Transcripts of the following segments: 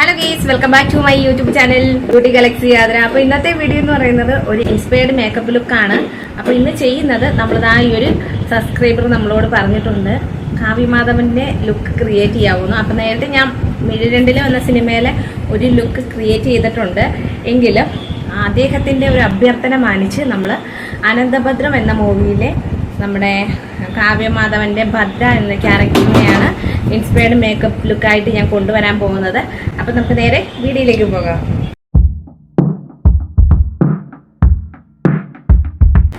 Hello guys, welcome back to my YouTube channel beauty galaxy യാത്ര. അപ്പോൾ ഇന്നത്തെ video എന്ന് പറയുന്നത് ഒരു ഇൻസ്പയർഡ് മേക്കപ്പ് ലുക്കാണ്. അപ്പോൾ ഇന്ന് ചെയ്യുന്നത് നമ്മളിതാ ഈ ഒരു സബ്സ്ക്രൈബർ നമ്മളോട് പറഞ്ഞിട്ടുണ്ട് കാവ്യമാധവന്റെ ലുക്ക് ക്രിയേറ്റ് ചെയ്യാവുന്നു. അപ്പോൾ നേരത്തെ ഞാൻ മിഴിരണ്ടിലെ എന്ന സിനിമയിലെ ഒരു ലുക്ക് ക്രിയേറ്റ് ചെയ്തിട്ടുണ്ട്. എങ്കിലും അദ്ദേഹത്തിന്റെ ഒരു അഭ്യർത്ഥന മാനിച്ച് നമ്മൾ അനന്തഭദ്രം എന്ന മൂവിയിലെ നമ്മുടെ കാവ്യമാധവന്റെ ഭദ്ര എന്ന ക്യാരക്ടറിനെയാണ് ഇൻസ്പയർഡ് മേക്കപ്പ് ലുക്കായിട്ട് ഞാൻ കൊണ്ടുവരാൻ പോകുന്നത്. അപ്പം നമുക്ക് നേരെ വീഡിയോയിലേക്ക് പോകാം.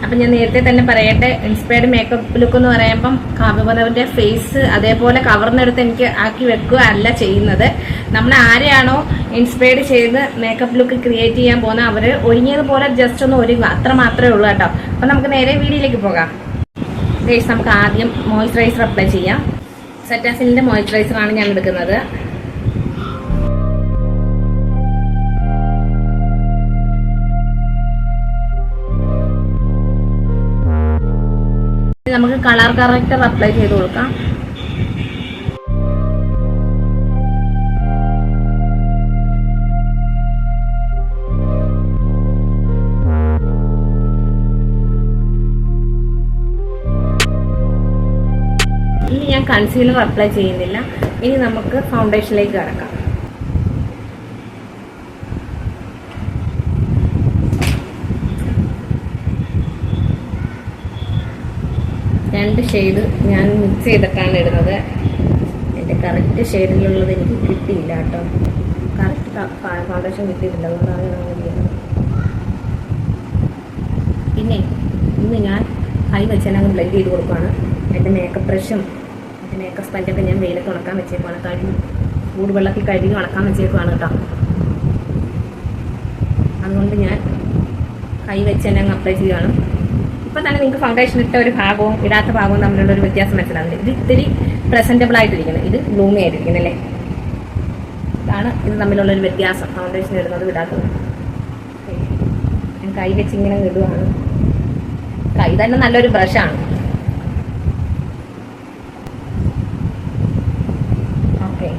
അപ്പം ഞാൻ നേരത്തെ തന്നെ പറയട്ടെ, ഇൻസ്പയർഡ് മേക്കപ്പ് ലുക്ക് എന്ന് പറയുമ്പം കാവ്യമാധവന്റെ ഫേസ് അതേപോലെ കവർന്നെടുത്ത് എനിക്ക് ആക്കി വെക്കുക അല്ല ചെയ്യുന്നത്. നമ്മൾ ആരെയാണോ ഇൻസ്പയർഡ് ചെയ്ത് മേക്കപ്പ് ലുക്ക് ക്രിയേറ്റ് ചെയ്യാൻ പോകുന്നത് അവർ ഒരുങ്ങിയതുപോലെ ജസ്റ്റ് ഒന്ന് ഒരുങ്ങുക, അത്ര മാത്രമേ ഉള്ളൂ കേട്ടോ. അപ്പം നമുക്ക് നേരെ വീഡിയോയിലേക്ക് പോകാം. നമുക്ക് ആദ്യം മോയ്സ്ചറൈസർ അപ്ലൈ ചെയ്യാം. സെറ്റാസിലിന്റെ മോയ്സ്ചറൈസറാണ് ഞാൻ എടുക്കുന്നത്. നമുക്ക് കളർ കറക്റ്റർ അപ്ലൈ ചെയ്ത് കൊടുക്കാം. ഇനി ഞാൻ കൺസീലർ അപ്ലൈ ചെയ്യുന്നില്ല. ഇനി നമുക്ക് ഫൗണ്ടേഷനിലേക്ക് കടക്കാം. രണ്ട് ഷെയ്ഡ് ഞാൻ മിക്സ് ചെയ്തിട്ടാണ് ഇടുന്നത്. എൻ്റെ കറക്റ്റ് ഷെയ്ഡിലുള്ളത് എനിക്ക് കിട്ടിയില്ല കേട്ടോ. കറക്റ്റ് ഫൗണ്ടേഷൻ കിട്ടിയിട്ടില്ല, അതുകൊണ്ടാണ് ഞാൻ ചെയ്യുന്നത്. പിന്നെ ഇന്ന് ഞാൻ കൈ വെച്ചാൽ ബ്ലെൻഡ് ചെയ്ത് കൊടുക്കുകയാണ്. എൻ്റെ മേക്കപ്പ് ബ്രഷും എൻ്റെ മേക്കപ്പ് സ്പഞ്ചൊക്കെ ഞാൻ വെയിലത്ത് ഉണക്കാൻ വെച്ചേക്കുവാണ്. ചൂടുവെള്ളത്തിൽ കഴുകി ഉണക്കാൻ വെച്ചേക്കുവാണ് കേട്ടോ. അതുകൊണ്ട് ഞാൻ കൈ വെച്ച് തന്നെ അങ്ങ് അപ്ലൈ ചെയ്യുകയാണ്. ഇപ്പം തന്നെ നിങ്ങൾക്ക് ഫൗണ്ടേഷൻ ഇട്ട ഒരു ഭാഗവും ഇടാത്ത ഭാഗവും തമ്മിലുള്ള ഒരു വ്യത്യാസം മനസ്സിലാവുന്നത്. ഇത് ഇത്തിരി പ്രസൻറ്റബിൾ ആയിട്ടിരിക്കുന്നത്, ഇത് ഗ്ലൂമി ആയിട്ടിരിക്കുന്നത് അല്ലേ. ഇതാണ് ഇത് തമ്മിലുള്ളൊരു വ്യത്യാസം, ഫൗണ്ടേഷൻ ഇടുന്നതും ഇടാത്തതും. ഞാൻ കൈ വെച്ച് ഇങ്ങനെ ഇടുകയാണ്. കൈ തന്നെ നല്ലൊരു ബ്രഷാണ്. ഓക്കെ,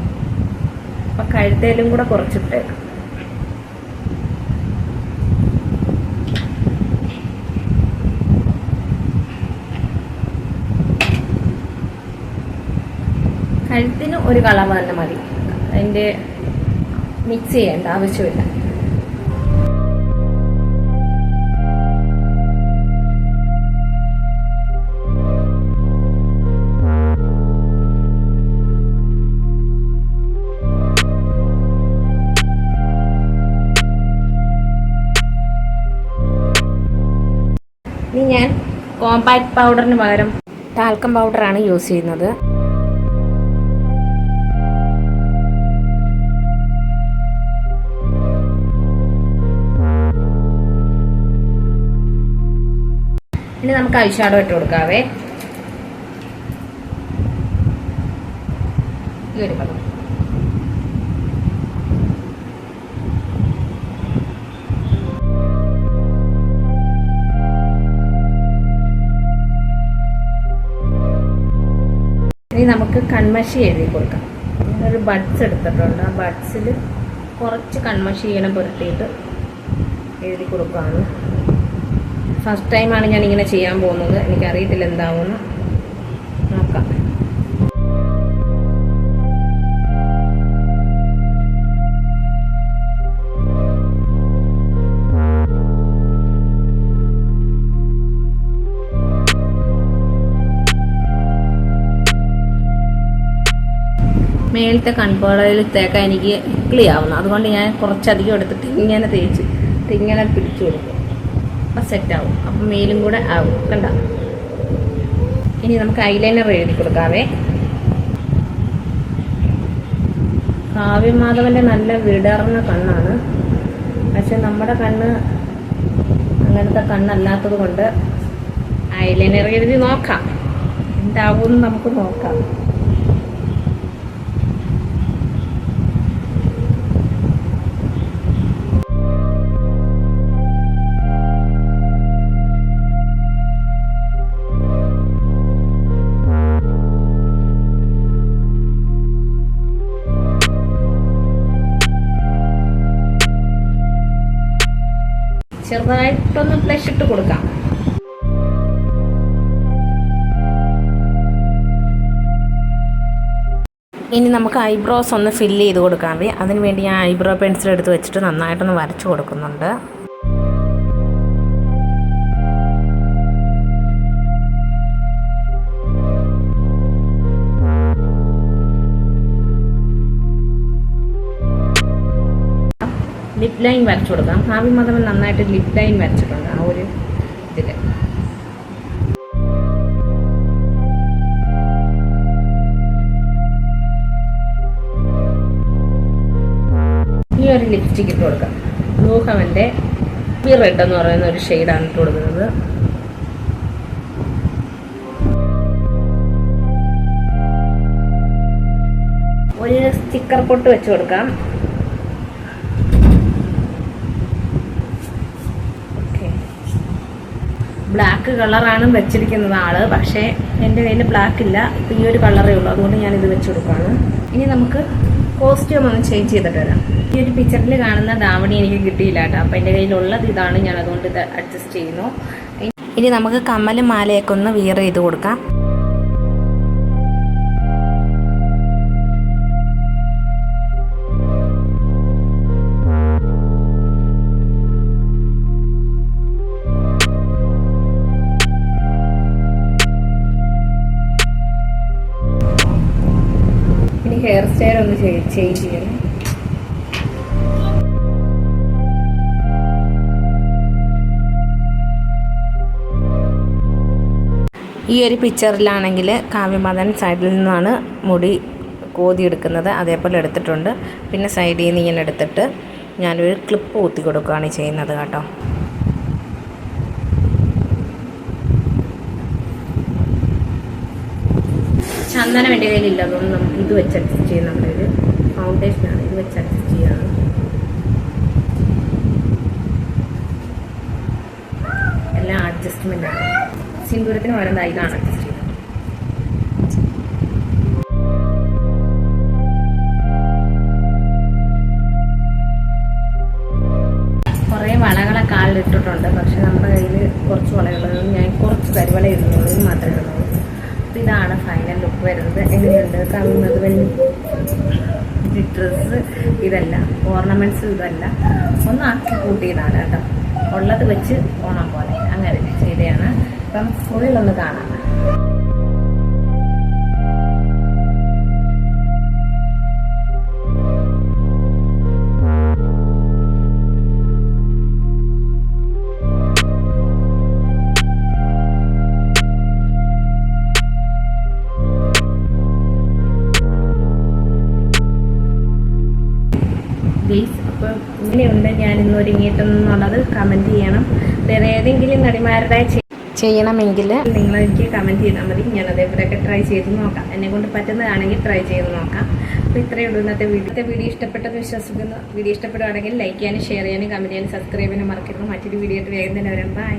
അപ്പം കഴുത്തേലും കൂടെ കുറച്ചിട്ടേക്കാം. കഴുത്തിന് ഒരു കളർ തന്നെ മതി, അതിൻ്റെ മിക്സ് ചെയ്യേണ്ട ആവശ്യമില്ല. ഇനി ഞാൻ കോമ്പാക്ട് പൗഡറിന് പകരം ടാൽക്കം പൗഡറാണ് യൂസ് ചെയ്യുന്നത്. ഇനി നമുക്ക് ഐ ഷാഡോ ഇട്ട് കൊടുക്കാവേ. ഈ ഒരു കളർ. ഇനി നമുക്ക് കൺമഷി എഴുതി കൊടുക്കാം. ഒരു ബഡ്സ് എടുത്തിട്ടുണ്ട്. ആ ബഡ്സിൽ കുറച്ച് കൺമഷി ഇങ്ങനെ പുരട്ടിയിട്ട് എഴുതി കൊടുക്കുകയാണ്. ഫസ്റ്റ് ടൈമാണ് ഞാൻ ഇങ്ങനെ ചെയ്യാൻ പോകുന്നത്. എനിക്കറിയത്തില്ല എന്താവുമെന്ന്. നോക്കാം. മേലത്തെ കൺപോളയിൽ തേക്കാൻ എനിക്ക് ഇക്ലിയാവുന്നു. അതുകൊണ്ട് ഞാൻ കുറച്ചധികം എടുത്തിട്ട് ഇങ്ങനെ തേച്ച് ഇങ്ങനെ പിടിച്ചു കൊടുക്കും. അപ്പം സെറ്റാവും. അപ്പം മേലും കൂടെ ആവും. കണ്ട. ഇനി നമുക്ക് ഐലൈനർ എഴുതി കൊടുക്കാവേ. കാവ്യമാധവന്റെ നല്ല വിടർന്ന കണ്ണാണ്. പക്ഷെ നമ്മുടെ കണ്ണ് അങ്ങനത്തെ കണ്ണല്ലാത്തത് കൊണ്ട് ഐലൈനർ എഴുതി നോക്കാം. എന്താവുമെന്ന് നമുക്ക് നോക്കാം. ചെറുതായിട്ടൊന്ന് ഫ്ലഷ് ഇട്ട് കൊടുക്കാം. ഇനി നമുക്ക് ഐബ്രോസ് ഒന്ന് ഫില്ല് ചെയ്ത് കൊടുക്കാം. അതിന് വേണ്ടി ഞാൻ ഐബ്രോ പെൻസിൽ എടുത്ത് വെച്ചിട്ട് നന്നായിട്ടൊന്ന് വരച്ചു കൊടുക്കുന്നുണ്ട്. ലിപ് ലൈൻ വരച്ചു കൊടുക്കാം. കാവ്യ മാധവൻ നന്നായിട്ട് ലിപ് ലൈൻ വരച്ചിട്ടുണ്ട് ആ ഒരു ഇതിൽ. ഈ ഒരു ലിപ്സ്റ്റിക്ക് ഇട്ട് കൊടുക്കാം. ബ്ലൂ ഹെവൻ്റെ റെഡ് എന്ന് പറയുന്ന ഒരു ഷെയ്ഡാണ് ഇട്ട് കൊടുക്കുന്നത്. ഒരു സ്റ്റിക്കർ പൊട്ട് വെച്ച് കൊടുക്കാം. ബ്ലാക്ക് കളറാണ് വെച്ചിരിക്കുന്നത് ആള്, പക്ഷേ എൻ്റെ കയ്യിൽ ബ്ലാക്ക് ഇല്ല. ഇപ്പം ഈ ഒരു കളറേ ഉള്ളൂ, അതുകൊണ്ട് ഞാനിത് വെച്ച് കൊടുക്കുകയാണ്. ഇനി നമുക്ക് കോസ്റ്റ്യൂം ഒന്ന് ചേഞ്ച് ചെയ്തിട്ട് വരാം. ഈ ഒരു പിക്ചറിൽ കാണുന്ന ധാവണി എനിക്ക് കിട്ടിയില്ല കേട്ടോ. അപ്പം എൻ്റെ കയ്യിലുള്ളത് ഇതാണ്, ഞാൻ അതുകൊണ്ട് ഇത് അഡ്ജസ്റ്റ് ചെയ്യുന്നു. ഇനി നമുക്ക് കമ്മലും മാലയൊക്കെ ഒന്ന് വിയർ ചെയ്ത് കൊടുക്കാം. ഹെയർ സ്റ്റൈൽ ഒന്ന് ചേഞ്ച് ചെയ്യണം. ഈ ഒരു പിക്ചറിലാണെങ്കിൽ കാവ്യമാധവൻ സൈഡിൽ നിന്നാണ് മുടി കോതിയെടുക്കുന്നത്, അതേപോലെ എടുത്തിട്ടുണ്ട്. പിന്നെ സൈഡിൽ നിന്ന് ഇങ്ങനെ എടുത്തിട്ട് ഞാനൊരു ക്ലിപ്പ് കുത്തി കൊടുക്കുകയാണ് ചെയ്യുന്നത് കേട്ടോ. ചന്ദനം എൻ്റെ കയ്യിലില്ല, അതുകൊണ്ട് നമുക്ക് ഇത് വെച്ച് അഡ്ജസ്റ്റ് ചെയ്യാം. നമ്മുടെ ഒരു ഫൗണ്ടേഷനാണ്, ഇത് വെച്ച് അഡ്ജസ്റ്റ് ചെയ്യാണ്. എല്ലാം അഡ്ജസ്റ്റ്മെൻ്റാണ്. സിന്ദൂരത്തിന് വരുന്ന ഇതാണ് അഡ്ജസ്റ്റ് ചെയ്യുന്നത്. കുറേ വളകളൊക്കെ കാലിലിട്ടിട്ടുണ്ട്, പക്ഷെ നമ്മുടെ കയ്യിൽ കുറച്ച് വളകളുള്ളത് ഞാൻ കുറച്ച് കരിവള ഇടുന്നുള്ളൂ, ഇത് മാത്രമേ ഇടുന്നുള്ളൂ. ഇതാണ് ഫൈനൽ ലുക്ക് വരുന്നത്. എങ്ങനെയുണ്ട് കാണുന്നത്? ഡ്രസ്സ് ഇതല്ല, ഓർണമെന്റ്സ് ഇതല്ല, ഒന്ന് ആക്കി കൂട്ടിയതാണ് കേട്ടോ. ഉള്ളത് വെച്ച് ഓണം പോലെ അങ്ങനെ ചെയ്തതാണ്. അപ്പം ഉള്ളിലൊന്ന് കാണാം. അപ്പോൾ ഇങ്ങനെയുണ്ട് ഞാൻ ഇന്ന് ഒരുങ്ങിയിട്ടെന്നുള്ളത് കമൻറ്റ് ചെയ്യണം. വേറെ ഏതെങ്കിലും നടിമാരുടെ ചെയ്യണമെങ്കിൽ നിങ്ങൾ എനിക്ക് കമൻറ്റ് ചെയ്താൽ മതി. ഞാൻ അതേപോലെയൊക്കെ ട്രൈ ചെയ്ത് നോക്കാം. എന്നെക്കൊണ്ട് പറ്റുന്നതാണെങ്കിൽ ട്രൈ ചെയ്ത് നോക്കാം. അപ്പോൾ ഇത്രയേ ഉള്ളൂ ഇന്നത്തെ വീഡിയോ ഇഷ്ടപ്പെട്ടെന്ന് വിശ്വസിക്കുന്നു. വീഡിയോ ഇഷ്ടപ്പെടുകയാണെങ്കിൽ ലൈക്ക് ചെയ്യാനും ഷെയർ ചെയ്യാനും കമൻറ്റ് ചെയ്യാനും സബ്സ്ക്രൈബ് ചെയ്യാനും മറക്കരുത്. മറ്റൊരു വീഡിയോ ആയിട്ട് വേഗം തന്നെ വരാം. ബൈ.